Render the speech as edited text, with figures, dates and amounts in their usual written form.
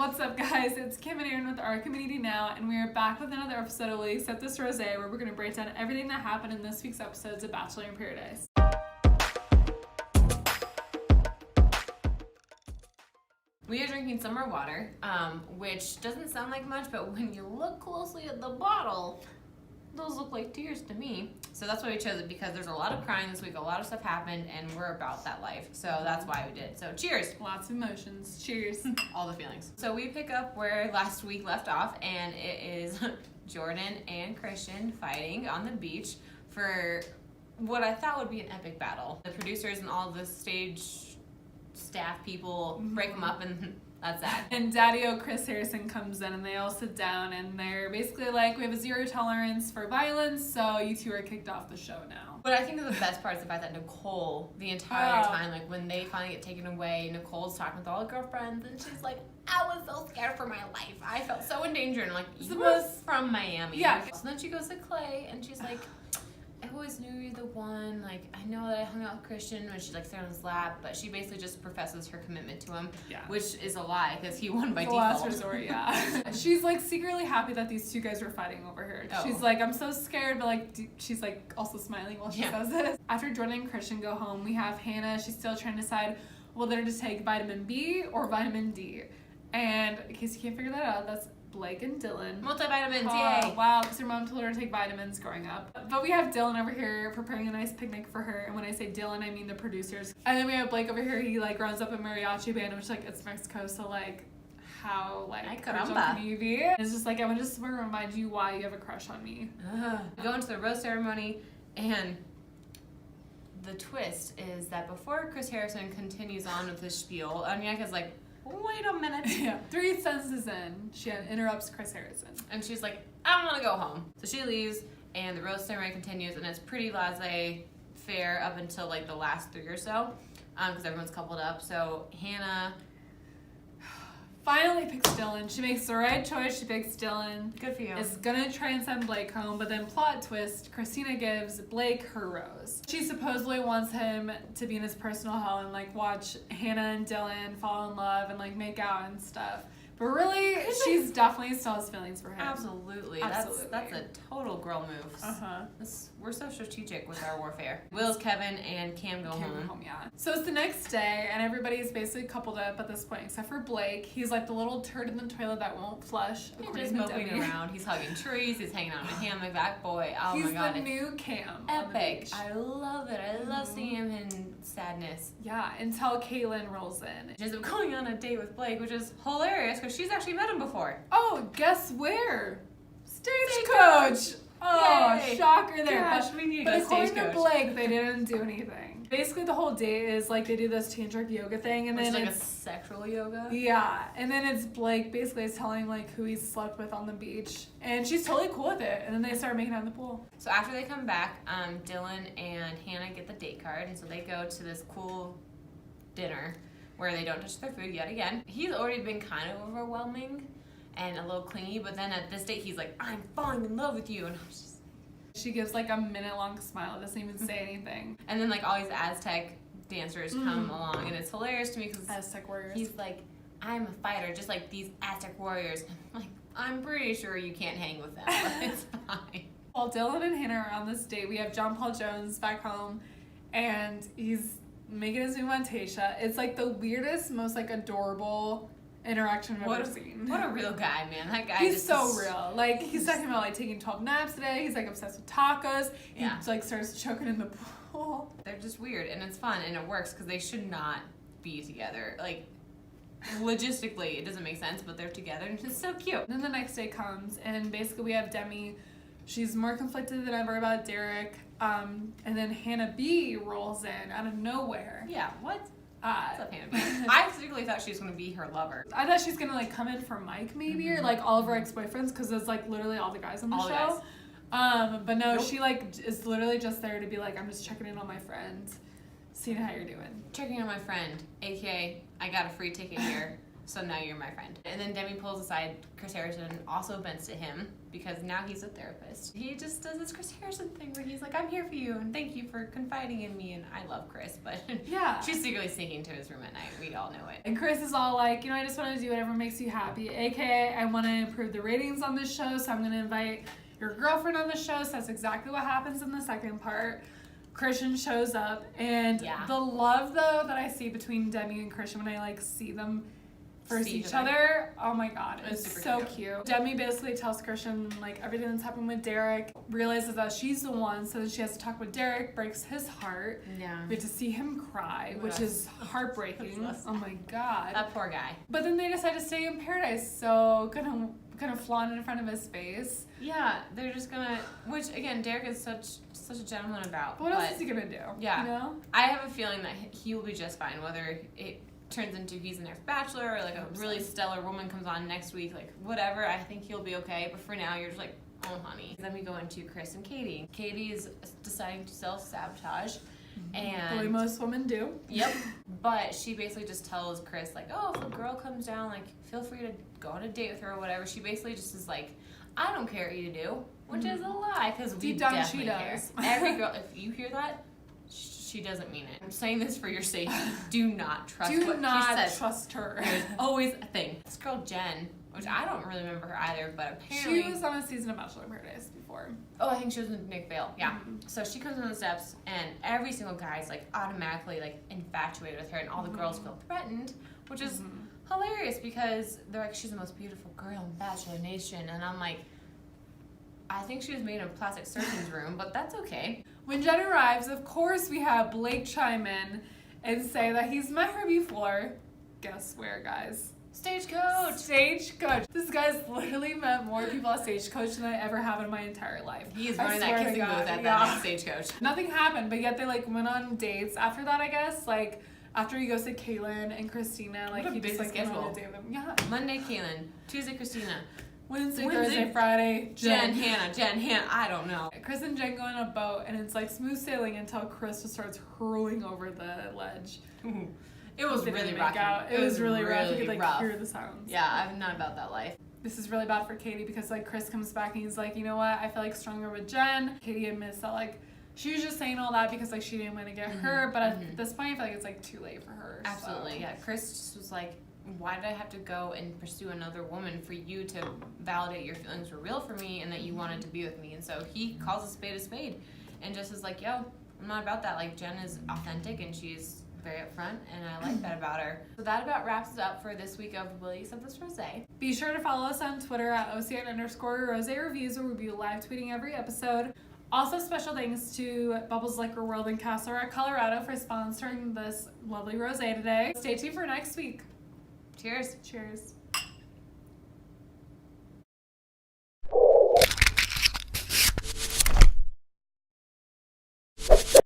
What's up, guys? It's Kim and Aaron with Our Community Now, and we are back with another episode of Will You Accept This Rosé, where we're going to break down everything that happened in this week's episodes of Bachelor in Paradise. We are drinking some more water, which doesn't sound like much, but when you look closely at the bottle, those look like tears to me. So that's why we chose it, because there's a lot of crying this week, a lot of stuff happened, and we're about that life. So that's why we did. So cheers. Lots of emotions. Cheers. All the feelings. So we pick up where last week left off, and it is Jordan and Christian fighting on the beach for what I thought would be an epic battle. The producers and all the stage staff people break them up, and that's that. And Daddy-O Chris Harrison comes in, and they all sit down, and they're basically like, we have a zero tolerance for violence, so you two are kicked off the show now. But I think the best part is the fact that Nicole, the entire time, like when they finally get taken away, Nicole's talking with all the girlfriends, and she's like, I was so scared for my life. I felt so in danger. And I'm like, you were from Miami. Yeah. So then she goes to Clay, and she's like, I always knew you're the one. Like, I know that I hung out with Christian when she like sat on his lap, but she basically just professes her commitment to him, which is a lie because he won by default. Last resort, yeah. She's like secretly happy that these two guys were fighting over her. Oh. She's like, I'm so scared, but like, she's like also smiling while she says this. After Jordan and Christian go home, we have Hanna. She's still trying to decide whether to take vitamin B or vitamin D. And in case you can't figure that out, that's Blake and Dylan. Multivitamins, yay! Wow, because her mom told her to take vitamins growing up. But we have Dylan over here preparing a nice picnic for her. And when I say Dylan, I mean the producers. And then we have Blake over here. He like runs up a mariachi band, which like it's Mexico, so like how like cordial can you be? And it's just like I just want to remind you why you have a crush on me. We go into the rose ceremony, and the twist is that before Chris Harrison continues on with his spiel, Onyeka's like, wait a minute. Yeah. 3 sentences in, she interrupts Chris Harrison. And she's like, I don't want to go home. So she leaves, and the rose ceremony continues, and it's pretty laissez-faire up until like the last 3 or so, because everyone's coupled up. So Hanna finally picks Dylan. She makes the right choice. She picks Dylan. Good for you. Is gonna try and send Blake home, but then plot twist, Christina gives Blake her rose. She supposedly wants him to be in his personal hell and like watch Hanna and Dylan fall in love and like make out and stuff. But really, she's definitely still has feelings for him. Absolutely. That's a total girl move. We're so strategic with our warfare. Will's Kevin and Cam go home. Yeah. So it's the next day, and everybody's basically coupled up at this point, except for Blake. He's like the little turd in the toilet that won't flush. He's just moping around. He's hugging trees. He's hanging out in a hammock. That boy. Oh my God. He's the new Cam. Epic. I love it. I love seeing him in sadness. Yeah. Until Caitlin rolls in. She ends up going on a date with Blake, which is hilarious because she's actually met him before. Oh, guess where? Stagecoach. Oh, yay. Shocker there. Gosh, we need to go Stagecoach. According to Blake, they didn't do anything. Basically, the whole date is like they do this tantric yoga thing, and then it's like a sexual yoga. Yeah, and then it's Blake basically is telling like who he slept with on the beach, and she's totally cool with it. And then they start making out in the pool. So after they come back, Dylan and Hanna get the date card, and so they go to this cool dinner where they don't touch their food yet again. He's already been kind of overwhelming and a little clingy, but then at this date he's like, I'm falling in love with you, and I was just... She gives like a minute-long smile, doesn't even say anything. And then like all these Aztec dancers come along, and it's hilarious to me because Aztec warriors. He's like, I'm a fighter, just like these Aztec warriors. And I'm like, I'm pretty sure you can't hang with them, but it's fine. While Dylan and Hanna are on this date, we have John Paul Jones back home, and he's making his move on Tayshia. It's like the weirdest, most like adorable interaction I've ever seen. What a real guy, man. That guy he's so real. Like he's talking about like taking 12 naps a day. He's like obsessed with tacos. Yeah. He like starts choking in the pool. They're just weird, and it's fun, and it works because they should not be together. Like logistically, it doesn't make sense, but they're together, and it's so cute. Then the next day comes, and basically we have Demi. She's more conflicted than ever about Derek. And then Hanna B rolls in out of nowhere. Yeah, what? What's up, Hanna B? I particularly thought she was going to be her lover. I thought she's going to like come in for Mike maybe, or like all of her ex-boyfriends, because it's like literally all the guys on the show. But no, she like is literally just there to be like, I'm just checking in on my friend, seeing how you're doing. Checking on my friend, aka I got a free ticket here. so now you're my friend. And then Demi pulls aside Chris Harrison and also vents to him because now he's a therapist. He just does this Chris Harrison thing where he's like, I'm here for you and thank you for confiding in me. And I love Chris, but yeah, she's secretly sneaking to his room at night. We all know it. And Chris is all like, I just want to do whatever makes you happy. AKA, I want to improve the ratings on this show, so I'm going to invite your girlfriend on the show. So that's exactly what happens in the second part. Christian shows up, and the love though that I see between Demi and Christian when I see them first each other, oh my god, it's so cute. Demi basically tells Christian everything that's happened with Derek, realizes that she's the one, so she has to talk with Derek, breaks his heart. Yeah. We have to see him cry, which is heartbreaking. Oh my god. That poor guy. But then they decide to stay in paradise, so gonna flaunt it in front of his face. Yeah, they're just gonna, which again, Derek is such a gentleman about. But what else is he gonna do? Yeah. I have a feeling that he will be just fine, whether it turns into he's the next Bachelor or a really stellar woman comes on next week, whatever. I think he'll be okay, but for now you're just oh honey. Then we go into Chris and Katie. Katie is deciding to self-sabotage, and the way most women do. Yep. But she basically just tells Chris if a girl comes down, feel free to go on a date with her or whatever. She basically just is I don't care what you do, which is a lie, because we definitely care. Every girl, if you hear that, she doesn't mean it. I'm saying this for your sake. Do not trust what she says. Do not trust her. There's always a thing. This girl Jen, which I don't really remember her either, but apparently she was on a season of Bachelor in Paradise before. Oh, I think she was with Nick Vale. Yeah. So she comes on the steps, and every single guy's automatically infatuated with her, and all the girls feel threatened, which is hilarious because they're she's the most beautiful girl in Bachelor Nation, and I'm I think she was made in a plastic surgeon's room, but that's okay. When Jen arrives, of course we have Blake chime in and say that he's met her before. Guess where, guys? Stagecoach! Stagecoach. This guy's literally met more people at Stagecoach than I ever have in my entire life. He is running that kissing booth at that Stagecoach. Nothing happened, but yet they went on dates after that, I guess. After he goes to Caitlin and Christina, he just went on a date with them. Yeah. Monday Caitlin, Tuesday Christina. Wednesday, Thursday, Friday, Jen, Hannah, I don't know. Chris and Jen go on a boat, and it's smooth sailing until Chris just starts hurling over the ledge. Ooh. It was really rough. It was really rough. You could hear the sounds. Yeah, I'm not about that life. This is really bad for Katie because Chris comes back and he's you know what? I feel stronger with Jen. Katie admits that she was just saying all that because she didn't want to get hurt, but at this point I feel it's too late for her. Absolutely, yeah. Chris just was why did I have to go and pursue another woman for you to validate your feelings were real for me and that you wanted to be with me? And so he calls a spade and just is yo, I'm not about that. Jen is authentic and she's very upfront, and I like that about her. So that about wraps it up for this week of Will You Accept This Rosé. Be sure to follow us on Twitter at @OCN_Rosé Reviews, where we'll be live tweeting every episode. Also, special thanks to Bubbles Liquor World in Castle Rock, Colorado for sponsoring this lovely rosé today. Stay tuned for next week. Cheers. Cheers.